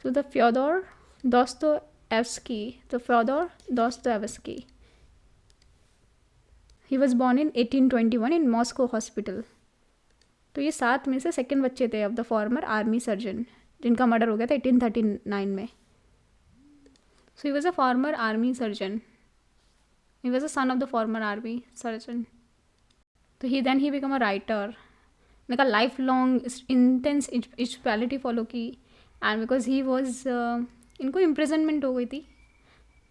to the Fyodor Dostoevsky. The Fyodor Dostoevsky. He was born in 1821 in Moscow Hospital. तो ये 7 में से second बच्चे थे of the former army surgeon, जिनका मर्डर हो गया था 1839 में. So he was a former army surgeon. He was a son of the former army surgeon. तो ही बिकम अ राइटर. उनका life long intense spirituality follow की. And because he was इनको imprisonment हो गई थी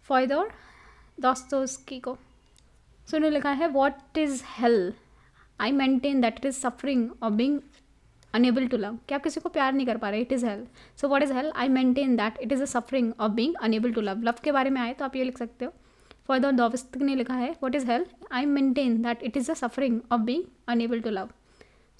फॉयदोर दोस्तोव्स्की को. सो उन्होंने लिखा है what is hell. I maintain that it is suffering और बीइंग अनेबल टू लव. कि आप किसी को प्यार नहीं कर पा रहे, it is hell. So what is hell. I maintain that it is a suffering of being unable to love. Love के बारे में आए तो आप ये लिख सकते हो. फॉयदोर दोस्तोव्स्की ने लिखा है what is hell. I maintain that it is a suffering of being unable to love.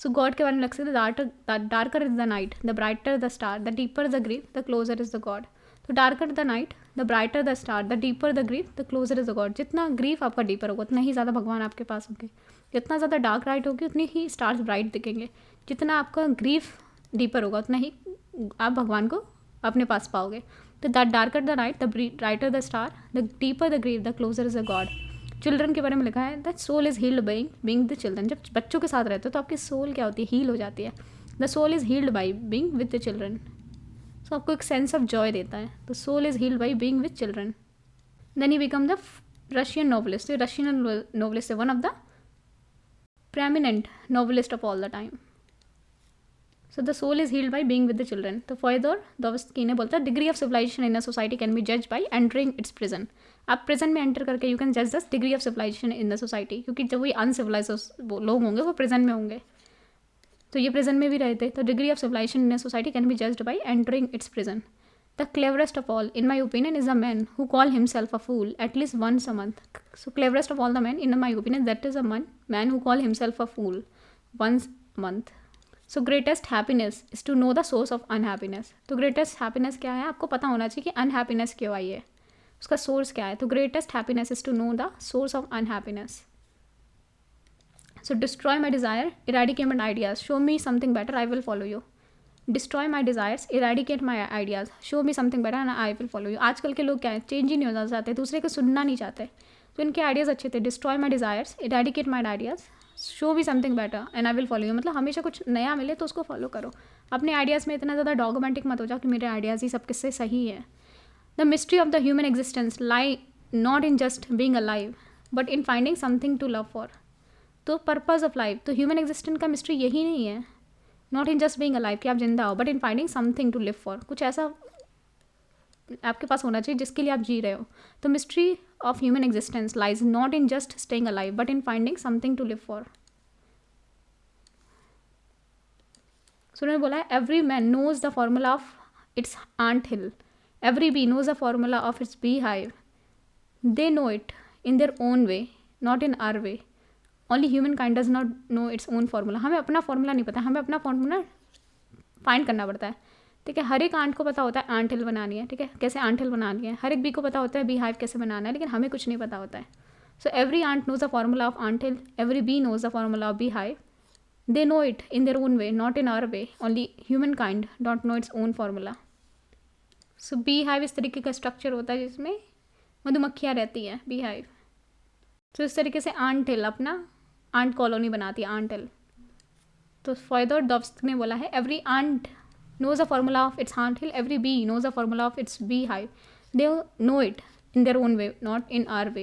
So God के बारे में लिख सकते हैं darker is the night, the brighter the star, the deeper the grief, the closer is the God. तो darker the night, the brighter the star, the deeper the grief, the closer is the God. जितना grief आपका deeper होगा उतना ही ज़्यादा भगवान आपके पास होंगे. जितना ज़्यादा डार्क नाइट होगी उतनी ही स्टार्स ब्राइट दिखेंगे. जितना आपका ग्रीफ डीपर होगा उतना ही आप भगवान को अपने पास पाओगे. तो that darker the night, the brighter the star, the deeper the grief, the closer is the God. Children के बारे में लिखा है that soul is healed by being the children. जब बच्चों के साथ रहते हो तो आपकी सोल क्या होती है, हील हो जाती है. The soul is healed by being with the children. So आपको एक सेंस ऑफ जॉय देता है. The soul is healed by being with children. Then he become the Russian novelist. Russian novelist है one of the prominent novelist of all the time. So the soul is healed by being with the children. तो Fyodor Dostoevsky ने बोलता है degree of civilisation in a society can B जज by entering its prison. आप prison में enter करके you can जज the degree of civilisation in the society. क्योंकि जब वही अनसिविलाइज लोग होंगे वो प्रिजन में होंगे, तो ये प्रिजन में भी रहते. तो degree of civilisation in a society can be judged by entering its prison. The cleverest of all in my opinion is a man who call himself a fool at least once a month. So cleverest of all the man in my opinion that is a man who call himself a fool once a month. So greatest happiness is to know the source of unhappiness. तो greatest happiness क्या है, आपको पता होना चाहिए कि unhappiness क्यों आई है, उसका सोर्स क्या है. तो greatest happiness is to know the source of unhappiness. So destroy my desire, eradicate my ideas, show me something better, I will follow you. Destroy my desires, eradicate my ideas, show me something better and I will follow you. आजकल के लोग क्या है, change ही नहीं होना चाहते, दूसरे को सुनना नहीं चाहते. तो इनके आइडियाज़ अच्छे थे. Destroy my desires, eradicate my ideas, show भी something better and I will follow you. मतलब हमेशा कुछ नया मिले तो उसको फॉलो करो. अपने आइडियाज़ में इतना ज़्यादा डॉगमेटिक मत हो जाओ कि मेरे आइडियाज़ ही सब किससे सही है. The mystery of the human existence lie not in just being alive but in finding something to love for. तो पर्पज़ ऑफ लाइफ, तो ह्यूमन एग्जिस्टेंस का मिस्ट्री यही नहीं है, not in just being alive कि आप जिंदा हो, but in finding something to live for. कुछ ऐसा आपके पास होना चाहिए जिसके लिए आप जी रहे हो. तो mystery of human existence lies not in just staying alive but in finding something to live for. So उन्होंने बोला है every man knows the formula of its ant hill, every bee knows the formula of its bee hive. They know it in their own way not in our way. Only human kind does not know its own formula. हमें अपना formula नहीं पता, हमें अपना formula find करना पड़ता है. ठीक है, हर एक आंट को पता होता है आंट हिल बनानी है, ठीक है, कैसे आंट हिल बनानी है. हर एक बी को पता होता है बी हाइव कैसे बनाना है, लेकिन हमें कुछ नहीं पता होता है. So every ant knows the formula of ant hill, every bee knows the formula of bee hive. They know it in their own way not in our way. Only human kind don't know its own formula. So bee hive इस तरीके का structure होता है जिसमें मधुमक्खियाँ रहती हैं, bee hive. तो इस तरीके से आंट हिल अपना आंट कॉलोनी बनाती है, आंट हिल. तो फॉयदोर दोस्तोव्स्की ने बोला है every ant knows the formula of its ant hill, every bee knows the formula of its beehive. They know it in their own way, not in our way.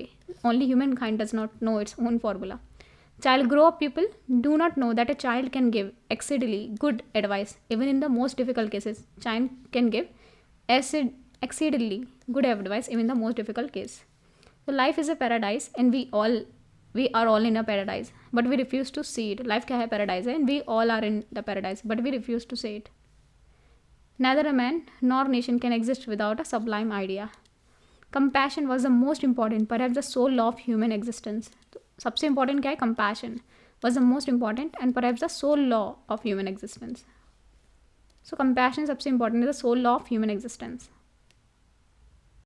Only humankind does not know its own formula. Child grow up people do not know that a child can give exceedingly good advice even in the most difficult cases. Child can give exceedingly good advice even in the most difficult case. So life is a paradise and we are all in a paradise, but we refuse to see it. Life क्या है, paradise है, and we all are in the paradise, but we refuse to see it. Neither a man nor nation can exist without a sublime idea. Compassion was the most important, perhaps the sole law of human existence. तो सबसे important क्या है, compassion was the most important and perhaps the sole law of human existence. So compassion सबसे important है, the sole law of human existence.